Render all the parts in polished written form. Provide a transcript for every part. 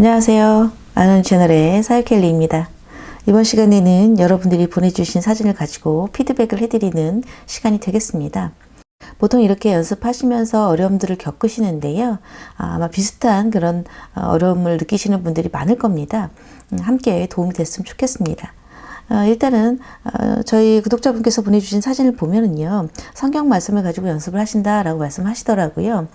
안녕하세요. 아는 채널의 사유켈리입니다. 이번 시간에는 여러분들이 보내주신 사진을 가지고 피드백을 해드리는 시간이 되겠습니다. 보통 이렇게 연습하시면서 어려움들을 겪으시는데요. 아마 비슷한 그런 어려움을 느끼시는 분들이 많을 겁니다. 함께 도움이 됐으면 좋겠습니다. 일단은 저희 구독자분께서 보내주신 사진을 보면은요, 성경 말씀을 가지고 연습을 하신다라고 말씀하시더라고요.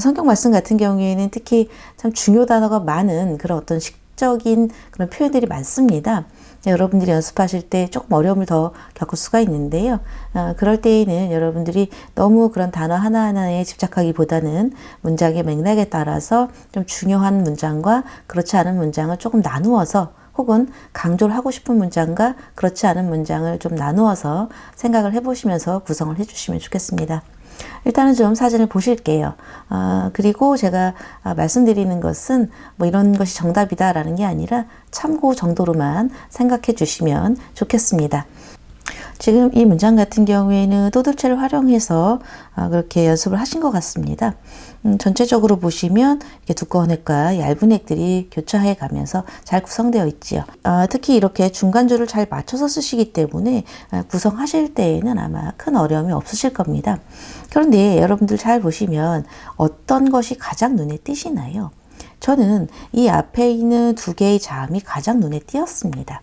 성경 말씀 같은 경우에는 특히 참 중요 단어가 많은 그런 어떤 식적인 그런 표현들이 많습니다. 여러분들이 연습하실 때 조금 어려움을 더 겪을 수가 있는데요. 그럴 때에는 여러분들이 너무 그런 단어 하나하나에 집착하기보다는 문장의 맥락에 따라서 좀 중요한 문장과 그렇지 않은 문장을 조금 나누어서, 혹은 강조를 하고 싶은 문장과 그렇지 않은 문장을 좀 나누어서 생각을 해보시면서 구성을 해주시면 좋겠습니다. 일단은 좀 사진을 보실게요. 그리고 제가 말씀드리는 것은 뭐 이런 것이 정답이다라는 게 아니라 참고 정도로만 생각해 주시면 좋겠습니다. 지금 이 문장 같은 경우에는 또들체를 활용해서 그렇게 연습을 하신 것 같습니다. 전체적으로 보시면 이렇게 두꺼운 획과 얇은 획들이 교차해 가면서 잘 구성되어 있지요. 특히 이렇게 중간줄을 잘 맞춰서 쓰시기 때문에 구성하실 때에는 아마 큰 어려움이 없으실 겁니다. 그런데 여러분들 잘 보시면 어떤 것이 가장 눈에 띄시나요? 저는 이 앞에 있는 두 개의 자음이 가장 눈에 띄었습니다.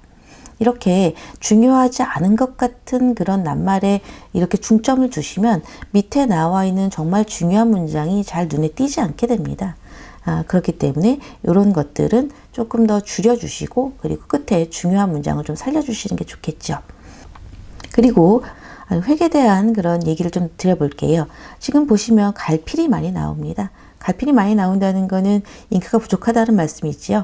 이렇게 중요하지 않은 것 같은 그런 낱말에 이렇게 중점을 두시면 밑에 나와 있는 정말 중요한 문장이 잘 눈에 띄지 않게 됩니다. 그렇기 때문에 이런 것들은 조금 더 줄여주시고, 그리고 끝에 중요한 문장을 좀 살려주시는 게 좋겠죠. 그리고 획에 대한 그런 얘기를 좀 드려볼게요. 지금 보시면 갈필이 많이 나옵니다. 갈필이 많이 나온다는 거는 잉크가 부족하다는 말씀이지요.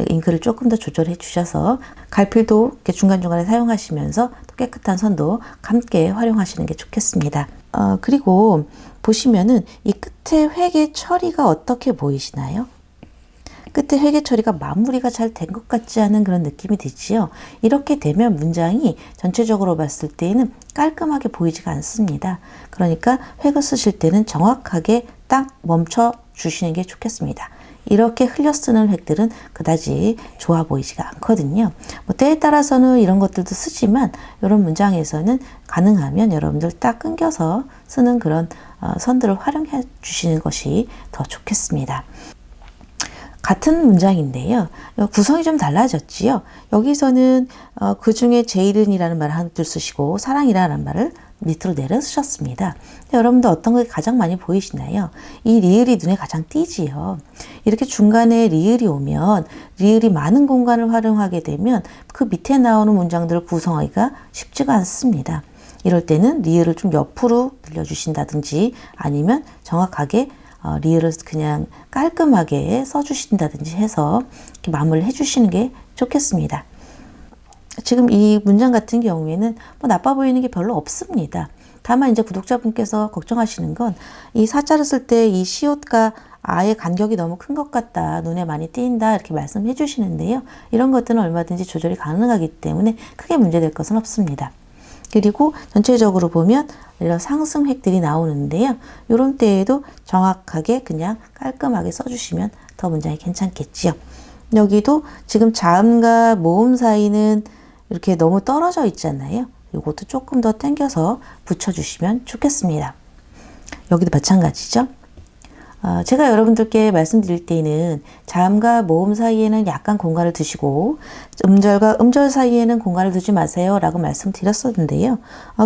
잉크를 조금 더 조절해 주셔서 갈필도 이렇게 중간중간에 사용하시면서 또 깨끗한 선도 함께 활용하시는 게 좋겠습니다. 그리고 보시면은 이 끝에 획의 처리가 어떻게 보이시나요? 끝에 획의 처리가 마무리가 잘 된 것 같지 않은 그런 느낌이 들지요. 이렇게 되면 문장이 전체적으로 봤을 때에는 깔끔하게 보이지가 않습니다. 그러니까 획을 쓰실 때는 정확하게 딱 멈춰 주시는 게 좋겠습니다. 이렇게 흘려 쓰는 획들은 그다지 좋아 보이지가 않거든요. 뭐 때에 따라서는 이런 것들도 쓰지만 이런 문장에서는 가능하면 여러분들 딱 끊겨서 쓰는 그런 선들을 활용해 주시는 것이 더 좋겠습니다. 같은 문장인데요. 구성이 좀 달라졌지요. 여기서는 그 중에 제일은이라는 말을 한 줄 쓰시고 사랑이라는 말을 밑으로 내려 쓰셨습니다. 여러분들 어떤 게 가장 많이 보이시나요? 이 리을이 눈에 가장 띄지요. 이렇게 중간에 리을이 오면, 리을이 많은 공간을 활용하게 되면 그 밑에 나오는 문장들을 구성하기가 쉽지가 않습니다. 이럴 때는 리을을 좀 옆으로 늘려주신다든지, 아니면 정확하게 리을을 그냥 깔끔하게 써주신다든지 해서 이렇게 마무리를 해주시는 게 좋겠습니다. 지금 이 문장 같은 경우에는 뭐 나빠 보이는 게 별로 없습니다. 다만 이제 구독자분께서 걱정하시는 건 이 사자를 쓸 때 이 시옷과 아의 간격이 너무 큰 것 같다, 눈에 많이 띄인다, 이렇게 말씀해 주시는데요. 이런 것들은 얼마든지 조절이 가능하기 때문에 크게 문제될 것은 없습니다. 그리고 전체적으로 보면 이런 상승 획들이 나오는데요. 이런 때에도 정확하게 그냥 깔끔하게 써주시면 더 문장이 괜찮겠지요. 여기도 지금 자음과 모음 사이는 이렇게 너무 떨어져 있잖아요. 이것도 조금 더 당겨서 붙여주시면 좋겠습니다. 여기도 마찬가지죠. 제가 여러분들께 말씀드릴 때는 자음과 모음 사이에는 약간 공간을 두시고 음절과 음절 사이에는 공간을 두지 마세요 라고 말씀드렸었는데요.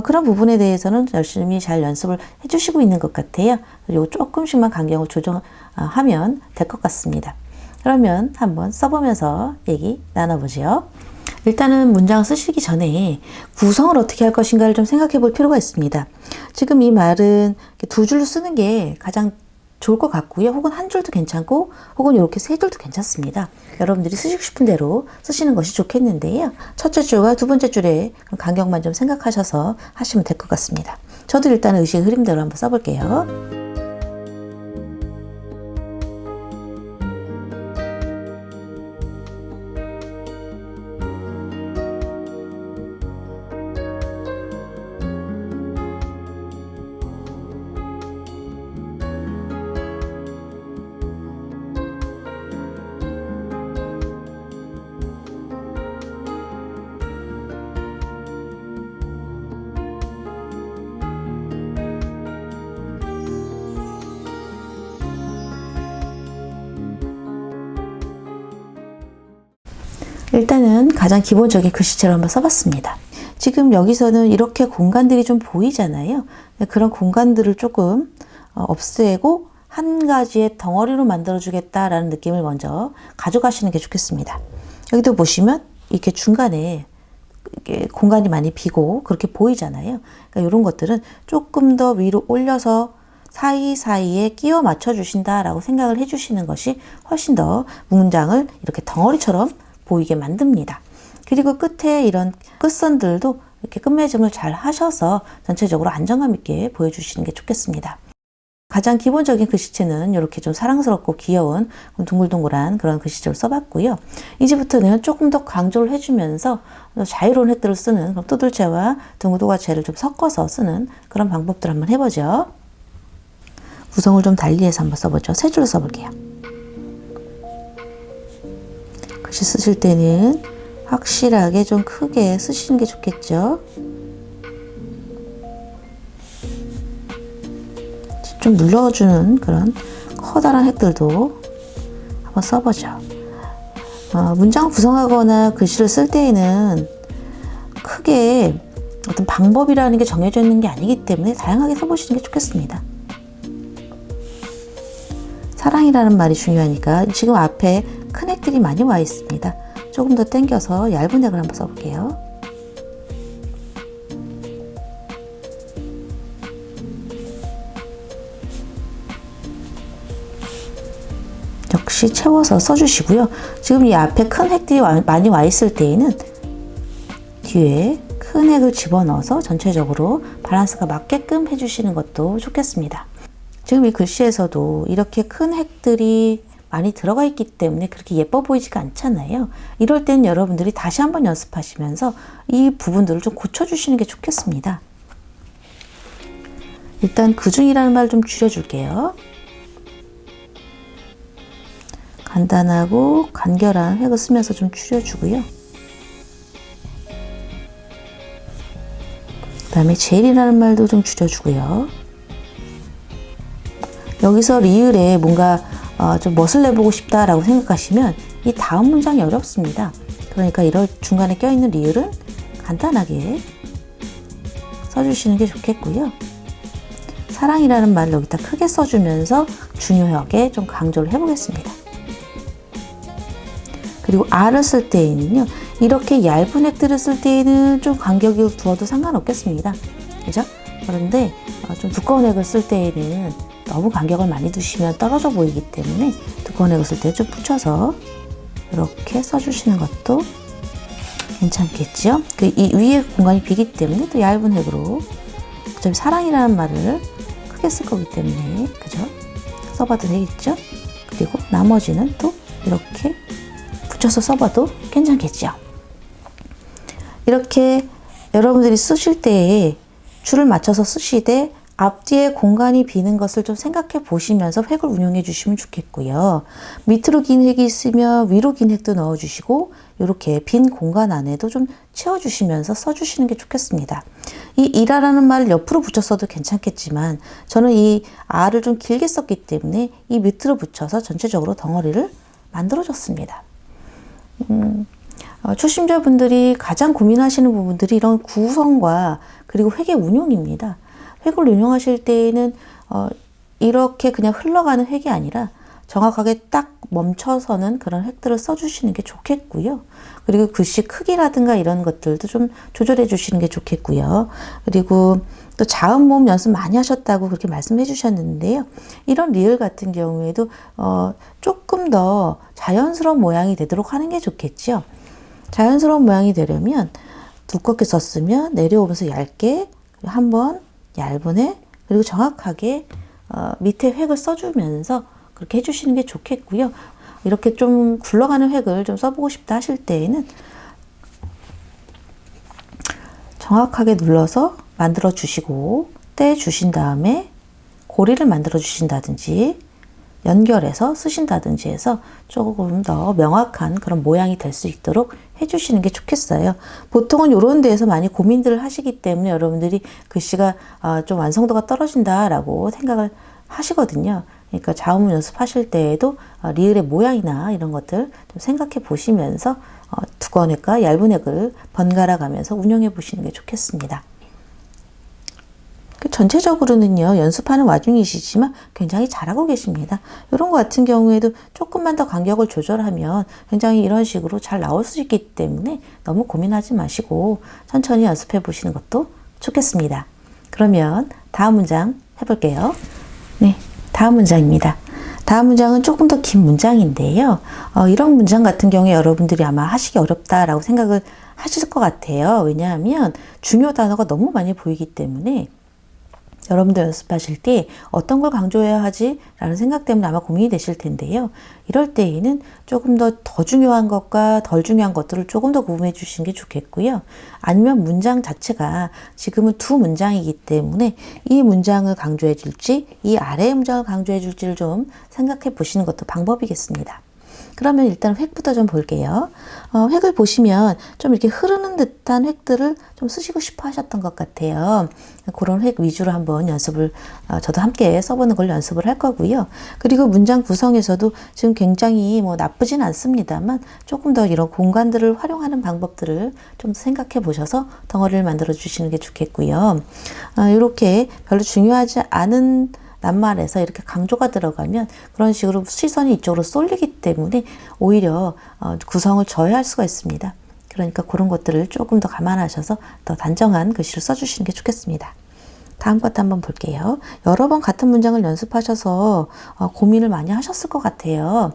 그런 부분에 대해서는 열심히 잘 연습을 해주시고 있는 것 같아요. 그리고 조금씩만 간격을 조정하면 될 것 같습니다. 그러면 한번 써보면서 얘기 나눠보죠. 일단은 문장을 쓰시기 전에 구성을 어떻게 할 것인가를 좀 생각해 볼 필요가 있습니다. 지금 이 말은 두 줄로 쓰는 게 가장 좋을 것 같고요. 혹은 한 줄도 괜찮고, 혹은 이렇게 세 줄도 괜찮습니다. 여러분들이 쓰시고 싶은 대로 쓰시는 것이 좋겠는데요. 첫째 줄과 두 번째 줄의 간격만 좀 생각하셔서 하시면 될 것 같습니다. 저도 일단 의식 흐름대로 한번 써볼게요. 일단은 가장 기본적인 글씨체로 한번 써봤습니다. 지금 여기서는 이렇게 공간들이 좀 보이잖아요. 그런 공간들을 조금 없애고 한 가지의 덩어리로 만들어주겠다라는 느낌을 먼저 가져가시는 게 좋겠습니다. 여기도 보시면 이렇게 중간에 이렇게 공간이 많이 비고 그렇게 보이잖아요. 그러니까 이런 것들은 조금 더 위로 올려서 사이사이에 끼워 맞춰 주신다라고 생각을 해 주시는 것이 훨씬 더 문장을 이렇게 덩어리처럼 보이게 만듭니다. 그리고 끝에 이런 끝선들도 이렇게 끝맺음을 잘 하셔서 전체적으로 안정감 있게 보여주시는 게 좋겠습니다. 가장 기본적인 글씨체는 이렇게 좀 사랑스럽고 귀여운 둥글둥글한 그런 글씨체를 써봤고요. 이제부터는 조금 더 강조를 해주면서 자유로운 획들을 쓰는 또들체와 둥글둥글체를 좀 섞어서 쓰는 그런 방법들 한번 해보죠. 구성을 좀 달리해서 한번 써보죠. 세 줄로 써볼게요. 글씨 쓰실 때는 확실하게 좀 크게 쓰시는 게 좋겠죠. 좀 눌러주는 그런 커다란 획들도 한번 써보죠. 문장을 구성하거나 글씨를 쓸 때에는 크게 어떤 방법이라는 게 정해져 있는 게 아니기 때문에 다양하게 써보시는 게 좋겠습니다. 사랑이라는 말이 중요하니까 지금 앞에 큰 획들이 많이 와 있습니다. 조금 더 당겨서 얇은 획을 한번 써볼게요. 역시 채워서 써주시고요. 지금 이 앞에 큰 획들이 많이 와 있을 때에는 뒤에 큰 획을 집어넣어서 전체적으로 밸런스가 맞게끔 해주시는 것도 좋겠습니다. 지금 이 글씨에서도 이렇게 큰 획들이 많이 들어가 있기 때문에 그렇게 예뻐 보이지가 않잖아요. 이럴 땐 여러분들이 다시 한번 연습하시면서 이 부분들을 좀 고쳐주시는 게 좋겠습니다. 일단 그중이라는 말 좀 줄여줄게요. 간단하고 간결한 획을 쓰면서 좀 줄여주고요. 그 다음에 제일이라는 말도 좀 줄여주고요. 여기서 리을에 뭔가 좀 멋을 내보고 싶다라고 생각하시면 이 다음 문장이 어렵습니다. 그러니까 이럴 중간에 껴있는 리을은 간단하게 써주시는 게 좋겠고요. 사랑이라는 말을 여기다 크게 써주면서 중요하게 좀 강조를 해보겠습니다. 그리고 R을 쓸 때에는요, 이렇게 얇은 획들을 쓸 때에는 좀 간격을 두어도 상관없겠습니다. 그죠? 그런데 좀 두꺼운 획을 쓸 때에는 너무 간격을 많이 두시면 떨어져 보이기 때문에 두꺼운 획을 쓸 때 좀 붙여서 이렇게 써주시는 것도 괜찮겠죠? 이 위에 공간이 비기 때문에 또 얇은 획으로 어차피 사랑이라는 말을 크게 쓸 거기 때문에 그죠? 써봐도 되겠죠? 그리고 나머지는 또 이렇게 붙여서 써봐도 괜찮겠죠? 이렇게 여러분들이 쓰실 때에 줄을 맞춰서 쓰시되 앞뒤에 공간이 비는 것을 좀 생각해 보시면서 획을 운용해 주시면 좋겠고요. 밑으로 긴 획이 있으면 위로 긴 획도 넣어 주시고 이렇게 빈 공간 안에도 좀 채워 주시면서 써 주시는 게 좋겠습니다. 이 이라라는 말을 옆으로 붙여 써도 괜찮겠지만 저는 이 아를 좀 길게 썼기 때문에 이 밑으로 붙여서 전체적으로 덩어리를 만들어 줬습니다. 초심자분들이 가장 고민하시는 부분들이 이런 구성과 그리고 획의 운용입니다. 획을 운용하실 때에는 이렇게 그냥 흘러가는 획이 아니라 정확하게 딱 멈춰서는 그런 획들을 써주시는 게 좋겠고요. 그리고 글씨 크기라든가 이런 것들도 좀 조절해 주시는 게 좋겠고요. 그리고 또 자음 모음 연습 많이 하셨다고 그렇게 말씀해 주셨는데요. 이런 리을 같은 경우에도 조금 더 자연스러운 모양이 되도록 하는 게 좋겠죠. 자연스러운 모양이 되려면 두껍게 썼으면 내려오면서 얇게 한번 얇은 획 그리고 정확하게 밑에 획을 써주면서 그렇게 해주시는 게 좋겠고요. 이렇게 좀 굴러가는 획을 좀 써보고 싶다 하실 때에는 정확하게 눌러서 만들어 주시고 떼 주신 다음에 고리를 만들어 주신다든지 연결해서 쓰신다든지 해서 조금 더 명확한 그런 모양이 될 수 있도록 해주시는 게 좋겠어요. 보통은 이런 데에서 많이 고민들을 하시기 때문에 여러분들이 글씨가 좀 완성도가 떨어진다라고 생각을 하시거든요. 그러니까 자음문 연습하실 때에도 리을의 모양이나 이런 것들 좀 생각해 보시면서 두꺼운 획과 얇은 획을 번갈아 가면서 운영해 보시는 게 좋겠습니다. 전체적으로는요, 연습하는 와중이시지만 굉장히 잘하고 계십니다. 이런 것 같은 경우에도 조금만 더 간격을 조절하면 굉장히 이런 식으로 잘 나올 수 있기 때문에 너무 고민하지 마시고 천천히 연습해 보시는 것도 좋겠습니다. 그러면 다음 문장 해볼게요. 네, 다음 문장입니다. 다음 문장은 조금 더 긴 문장인데요. 이런 문장 같은 경우에 여러분들이 아마 하시기 어렵다라고 생각을 하실 것 같아요. 왜냐하면 중요 단어가 너무 많이 보이기 때문에 여러분들 연습하실 때 어떤 걸 강조해야 하지? 라는 생각 때문에 아마 고민이 되실 텐데요. 이럴 때에는 조금 더 중요한 것과 덜 중요한 것들을 조금 더 구분해 주시는 게 좋겠고요. 아니면 문장 자체가 지금은 두 문장이기 때문에 이 문장을 강조해 줄지, 이 아래의 문장을 강조해 줄지를 좀 생각해 보시는 것도 방법이겠습니다. 그러면 일단 획부터 좀 볼게요. 획을 보시면 좀 이렇게 흐르는 듯한 획들을 좀 쓰시고 싶어 하셨던 것 같아요. 그런 획 위주로 한번 연습을, 저도 함께 써보는 걸 연습을 할 거고요. 그리고 문장 구성에서도 지금 굉장히 뭐 나쁘진 않습니다만 조금 더 이런 공간들을 활용하는 방법들을 좀 생각해 보셔서 덩어리를 만들어 주시는 게 좋겠고요. 이렇게 별로 중요하지 않은 낱말에서 이렇게 강조가 들어가면 그런 식으로 시선이 이쪽으로 쏠리기 때문에 오히려 구성을 저해할 수가 있습니다. 그러니까 그런 것들을 조금 더 감안하셔서 더 단정한 글씨를 써주시는 게 좋겠습니다. 다음 것도 한번 볼게요. 여러 번 같은 문장을 연습하셔서 고민을 많이 하셨을 것 같아요.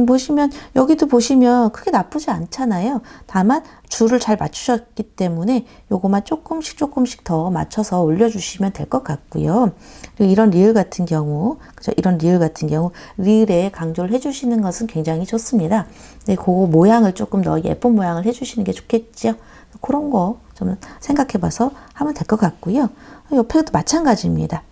보시면 여기도 보시면 크게 나쁘지 않잖아요. 다만 줄을 잘 맞추셨기 때문에 요거만 조금씩 더 맞춰서 올려주시면 될 것 같고요. 그리고 이런 리을 같은 경우, 그죠? 이런 리을 같은 경우 리을에 강조를 해주시는 것은 굉장히 좋습니다. 네, 그 모양을 조금 더 예쁜 모양을 해주시는 게 좋겠죠. 그런 거 좀 생각해봐서 하면 될 것 같고요. 옆에도 마찬가지입니다.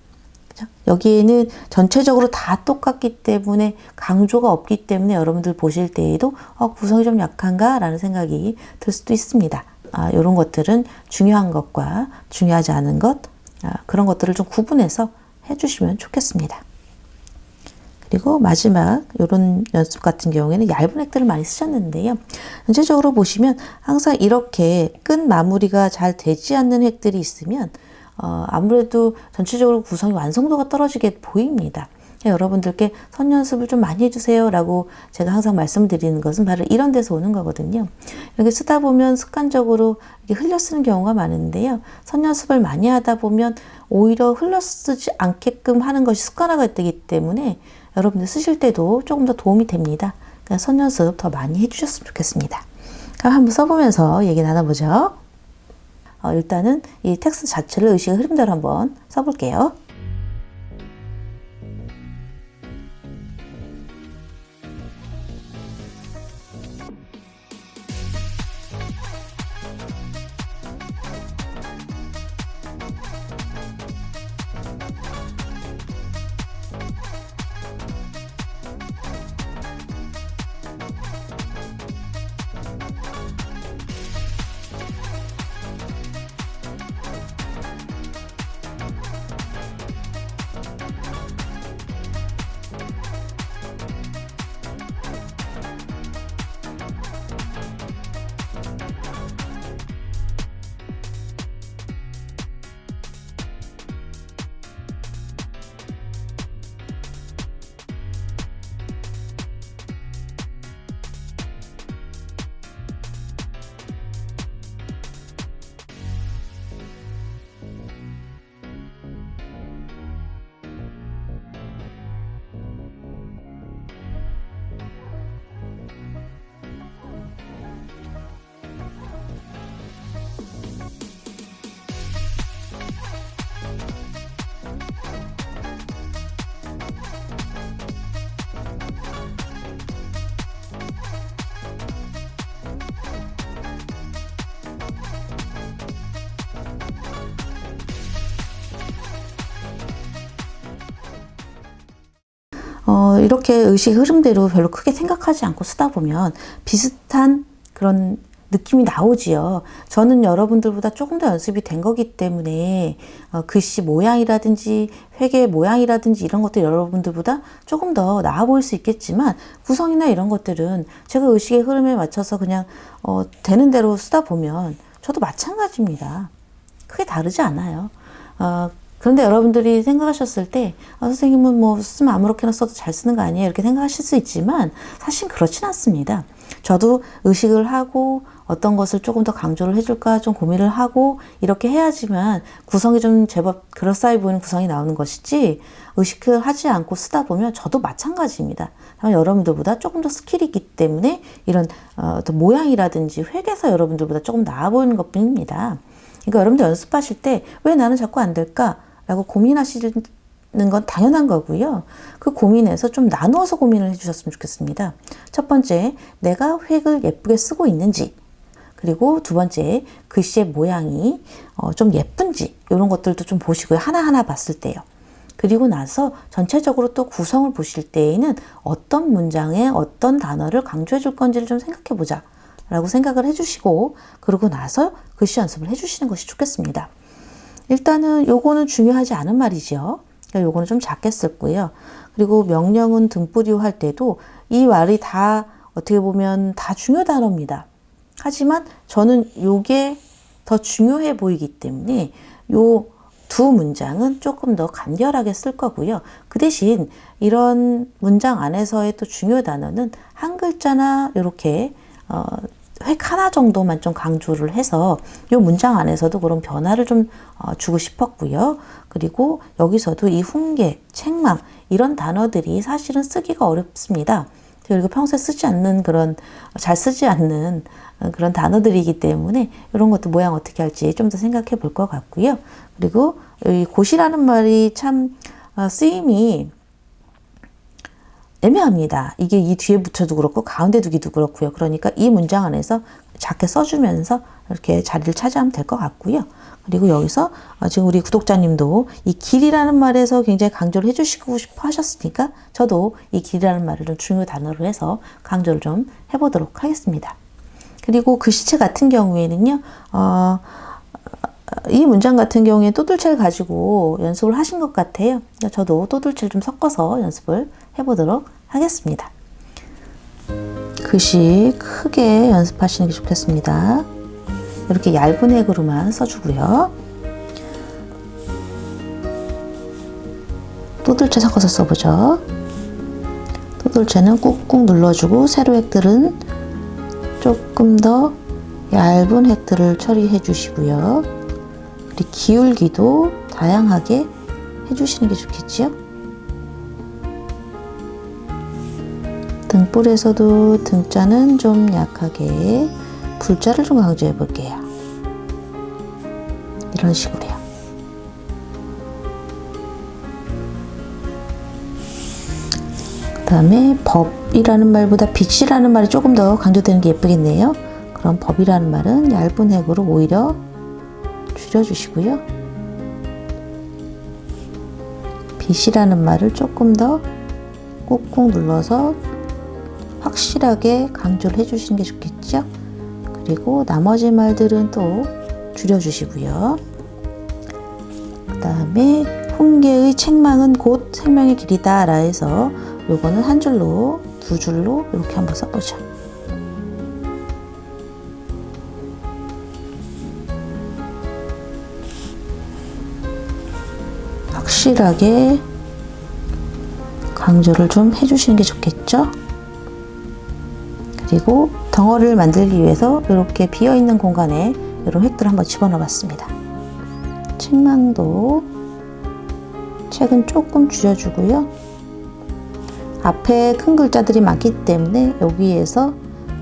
여기에는 전체적으로 다 똑같기 때문에 강조가 없기 때문에 여러분들 보실 때에도 구성이 좀 약한가 라는 생각이 들 수도 있습니다. 이런 것들은 중요한 것과 중요하지 않은 것, 그런 것들을 좀 구분해서 해주시면 좋겠습니다. 그리고 마지막 이런 연습 같은 경우에는 얇은 획들을 많이 쓰셨는데요. 전체적으로 보시면 항상 이렇게 끝 마무리가 잘 되지 않는 획들이 있으면 아무래도 전체적으로 구성이 완성도가 떨어지게 보입니다. 여러분들께 선 연습을 좀 많이 해주세요 라고 제가 항상 말씀드리는 것은 바로 이런 데서 오는 거거든요. 이렇게 쓰다 보면 습관적으로 이렇게 흘려 쓰는 경우가 많은데요. 선 연습을 많이 하다 보면 오히려 흘려 쓰지 않게끔 하는 것이 습관화가 되기 때문에 여러분들 쓰실 때도 조금 더 도움이 됩니다. 그러니까 선 연습 더 많이 해주셨으면 좋겠습니다. 그럼 한번 써보면서 얘기 나눠보죠. 일단은 이 텍스트 자체를 의식의 흐름대로 한번 써볼게요. 이렇게 의식 흐름대로 별로 크게 생각하지 않고 쓰다 보면 비슷한 그런 느낌이 나오지요. 저는 여러분들보다 조금 더 연습이 된 거기 때문에 글씨 모양이라든지 회계 모양이라든지 이런 것들 여러분들보다 조금 더 나아 보일 수 있겠지만 구성이나 이런 것들은 제가 의식의 흐름에 맞춰서 그냥 되는 대로 쓰다 보면 저도 마찬가지입니다. 크게 다르지 않아요. 그런데 여러분들이 생각하셨을 때 선생님은 뭐 쓰면 아무렇게나 써도 잘 쓰는 거 아니에요? 이렇게 생각하실 수 있지만 사실 그렇진 않습니다. 저도 의식을 하고 어떤 것을 조금 더 강조를 해줄까 좀 고민을 하고 이렇게 해야지만 구성이 좀 제법 그럴싸해 보이는 구성이 나오는 것이지 의식을 하지 않고 쓰다 보면 저도 마찬가지입니다. 다만 여러분들보다 조금 더 스킬이 있기 때문에 이런 모양이라든지 회계에서 여러분들보다 조금 나아 보이는 것 뿐입니다. 그러니까 여러분들 연습하실 때 왜 나는 자꾸 안 될까? 라고 고민하시는 건 당연한 거고요. 그 고민에서 좀 나누어서 고민을 해주셨으면 좋겠습니다. 첫 번째, 내가 획을 예쁘게 쓰고 있는지, 그리고 두 번째, 글씨의 모양이 좀 예쁜지 이런 것들도 좀 보시고요. 하나하나 봤을 때요. 그리고 나서 전체적으로 또 구성을 보실 때에는 어떤 문장에 어떤 단어를 강조해 줄 건지를 좀 생각해 보자 라고 생각을 해주시고 그러고 나서 글씨 연습을 해주시는 것이 좋겠습니다. 일단은 요거는 중요하지 않은 말이죠. 요거는 좀 작게 썼고요. 그리고 명령은 등불이요 할 때도 이 말이 다 어떻게 보면 다 중요 단어입니다. 하지만 저는 요게 더 중요해 보이기 때문에 요 두 문장은 조금 더 간결하게 쓸 거고요. 그 대신 이런 문장 안에서의 또 중요 단어는 한 글자나 이렇게 획 하나 정도만 좀 강조를 해서 이 문장 안에서도 그런 변화를 좀 주고 싶었고요. 그리고 여기서도 이 훈계, 책망 이런 단어들이 사실은 쓰기가 어렵습니다. 그리고 평소에 쓰지 않는 잘 쓰지 않는 그런 단어들이기 때문에 이런 것도 모양 어떻게 할지 좀 더 생각해 볼 것 같고요. 그리고 이 곧이라는 말이 참 쓰임이 애매합니다. 이게 이 뒤에 붙여도 그렇고 가운데 두기도 그렇고요. 그러니까 이 문장 안에서 작게 써주면서 이렇게 자리를 차지하면 될 것 같고요. 그리고 여기서 지금 우리 구독자님도 이 길이라는 말에서 굉장히 강조를 해주시고 싶어 하셨으니까 저도 이 길이라는 말을 좀 중요 단어로 해서 강조를 좀 해보도록 하겠습니다. 그리고 글씨체 같은 경우에는요. 이 문장 같은 경우에 또들체를 가지고 연습을 하신 것 같아요. 저도 또들체를 좀 섞어서 연습을 해보도록 하겠습니다. 글씨 크게 연습하시는 게 좋겠습니다. 이렇게 얇은 획으로만 써주고요. 또들체 섞어서 써보죠. 또들체는 꾹꾹 눌러주고 세로 획들은 조금 더 얇은 획들을 처리해 주시고요. 그리고 기울기도 다양하게 해주시는 게 좋겠지요. 등불에서도 등자는 좀 약하게 불자를 좀 강조해 볼게요. 이런 식으로요. 그 다음에 법이라는 말보다 빛이라는 말이 조금 더 강조되는 게 예쁘겠네요. 그럼 법이라는 말은 얇은 획으로 오히려 줄여주시고요. 빛이라는 말을 조금 더 꾹꾹 눌러서 확실하게 강조를 해주시는 게 좋겠죠. 그리고 나머지 말들은 또 줄여주시고요. 그 다음에 훈계의 책망은 곧 생명의 길이다 라 해서 요거는 한 줄로 두 줄로 이렇게 한번 써보죠. 확실하게 강조를 좀 해주시는 게 좋겠죠. 그리고 덩어리를 만들기 위해서 이렇게 비어있는 공간에 이런 획들을 한번 집어넣어 봤습니다. 책망도 책은 조금 줄여주고요. 앞에 큰 글자들이 많기 때문에 여기에서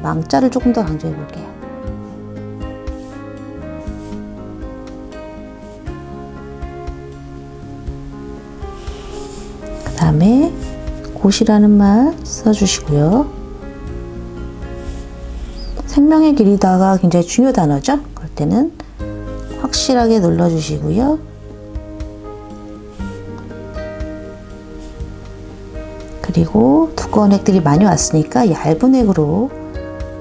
망자를 조금 더 강조해 볼게요. 그 다음에 곧이라는 말 써주시고요. 생명의 길이다가 굉장히 중요 단어죠. 그럴 때는 확실하게 눌러주시고요. 그리고 두꺼운 획들이 많이 왔으니까 얇은 획으로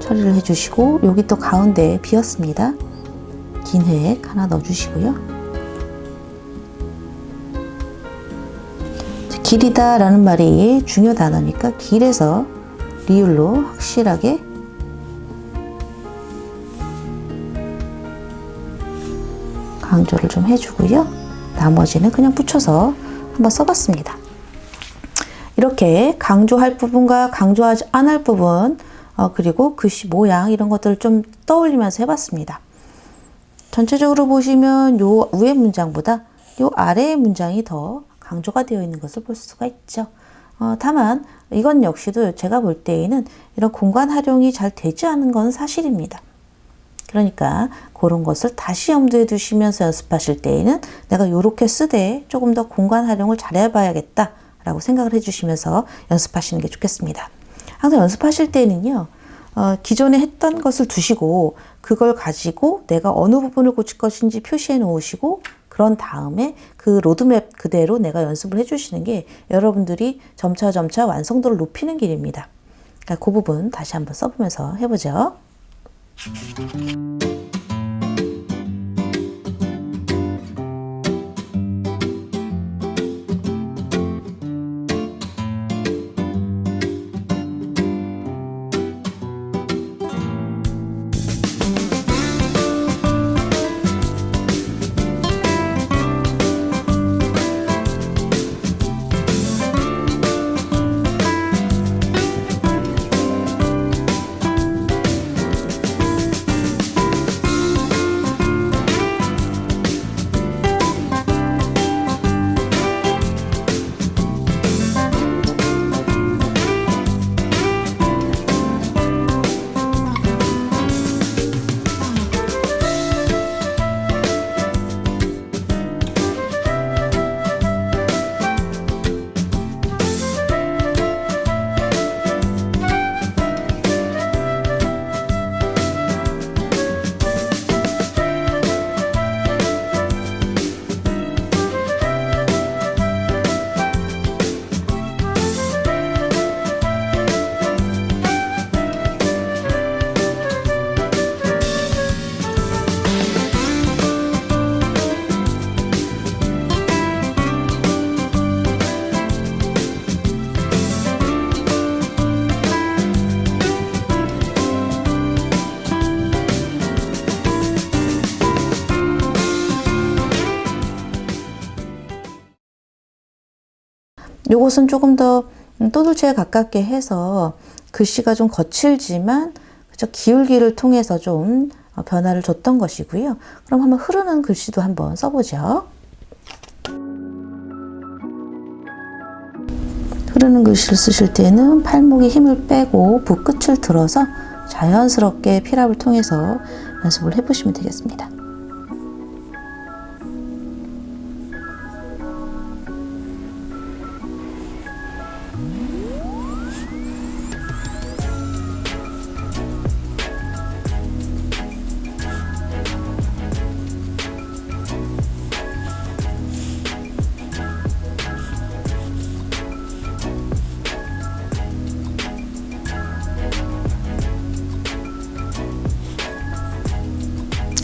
처리를 해주시고, 여기 또 가운데 비었습니다. 긴 획 하나 넣어주시고요. 길이다 라는 말이 중요 단어니까 길에서 리을로 확실하게 강조를 좀 해주고요. 나머지는 그냥 붙여서 한번 써봤습니다. 이렇게 강조할 부분과 강조하지 않을 부분, 그리고 글씨 모양 이런 것들을 좀 떠올리면서 해봤습니다. 전체적으로 보시면 요 위의 문장보다 요 아래의 문장이 더 강조가 되어 있는 것을 볼 수가 있죠. 다만 이건 역시도 제가 볼 때에는 이런 공간 활용이 잘 되지 않은 건 사실입니다. 그러니까 그런 것을 다시 염두에 두시면서 연습하실 때에는 내가 이렇게 쓰되 조금 더 공간 활용을 잘 해봐야겠다 라고 생각을 해주시면서 연습하시는 게 좋겠습니다. 항상 연습하실 때는요, 기존에 했던 것을 두시고 그걸 가지고 내가 어느 부분을 고칠 것인지 표시해 놓으시고, 그런 다음에 그 로드맵 그대로 내가 연습을 해주시는 게 여러분들이 점차 완성도를 높이는 길입니다. 그러니까 그 부분 다시 한번 써보면서 해보죠. 요것은 조금 더 또들치에 가깝게 해서 글씨가 좀 거칠지만 그쵸? 기울기를 통해서 좀 변화를 줬던 것이고요. 그럼 한번 흐르는 글씨도 한번 써보죠. 흐르는 글씨를 쓰실 때는 팔목에 힘을 빼고 붓끝을 들어서 자연스럽게 필압을 통해서 연습을 해보시면 되겠습니다.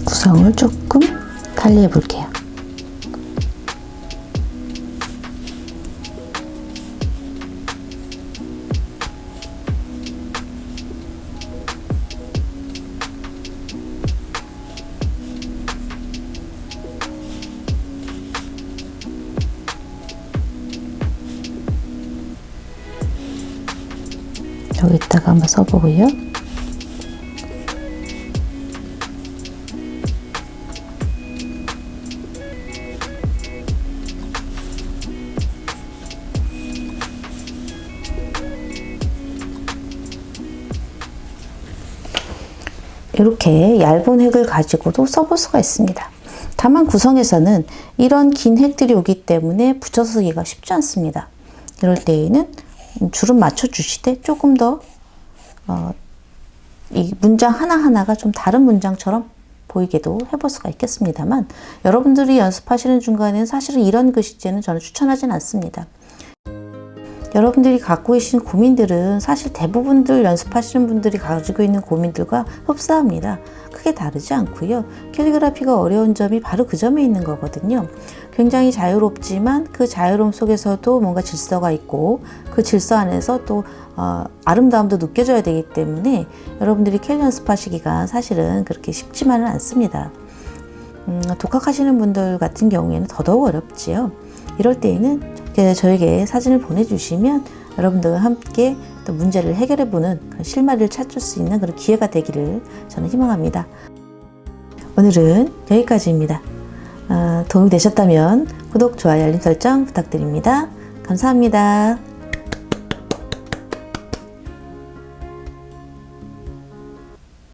구성을 조금 달리 해볼게요. 여기다가 한번 써보고요. 이렇게 얇은 획을 가지고도 써볼 수가 있습니다. 다만 구성에서는 이런 긴 획들이 오기 때문에 붙여서 쓰기가 쉽지 않습니다. 이럴 때에는 주름 맞춰주시되 조금 더 이 문장 하나하나가 좀 다른 문장처럼 보이게도 해볼 수가 있겠습니다만, 여러분들이 연습하시는 중간에는 사실은 이런 글씨체는 저는 추천하진 않습니다. 여러분들이 갖고 계신 고민들은 사실 대부분들 연습하시는 분들이 가지고 있는 고민들과 흡사합니다. 크게 다르지 않고요. 캘리그라피가 어려운 점이 바로 그 점에 있는 거거든요. 굉장히 자유롭지만 그 자유로움 속에서도 뭔가 질서가 있고 그 질서 안에서 또 아름다움도 느껴져야 되기 때문에 여러분들이 캘리 연습하시기가 사실은 그렇게 쉽지만은 않습니다. 독학하시는 분들 같은 경우에는 더더욱 어렵지요. 이럴 때에는 저에게 사진을 보내주시면 여러분들과 함께 또 문제를 해결해보는 그런 실마리를 찾을 수 있는 그런 기회가 되기를 저는 희망합니다. 오늘은 여기까지입니다. 도움이 되셨다면 구독, 좋아요, 알림 설정 부탁드립니다. 감사합니다.